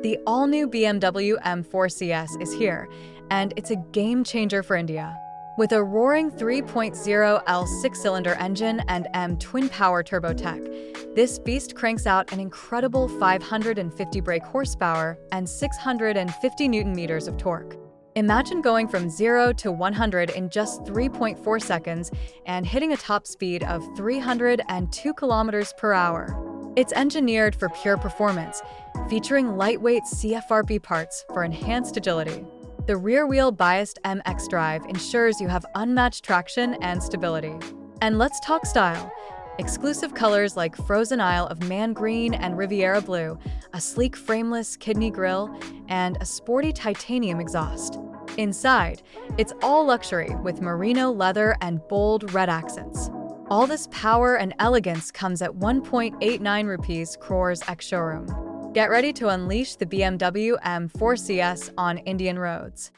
The all-new BMW M4 CS is here, and it's a game-changer for India. With a roaring 3.0L six-cylinder engine and M TwinPower Turbo tech, this beast cranks out an incredible 550 brake horsepower and 650 Newton-meters of torque. Imagine going from 0 to 100 in just 3.4 seconds and hitting a top speed of 302 kilometers per hour. It's engineered for pure performance, featuring lightweight CFRP parts for enhanced agility. The rear-wheel biased M xDrive ensures you have unmatched traction and stability. And let's talk style. Exclusive colors like Frozen Isle of Man Green and Riviera Blue, a sleek frameless kidney grille, and a sporty titanium exhaust. Inside, it's all luxury with merino leather and bold red accents. All this power and elegance comes at 1.89 rupees crores ex-showroom. Get ready to unleash the BMW M4 CS on Indian roads.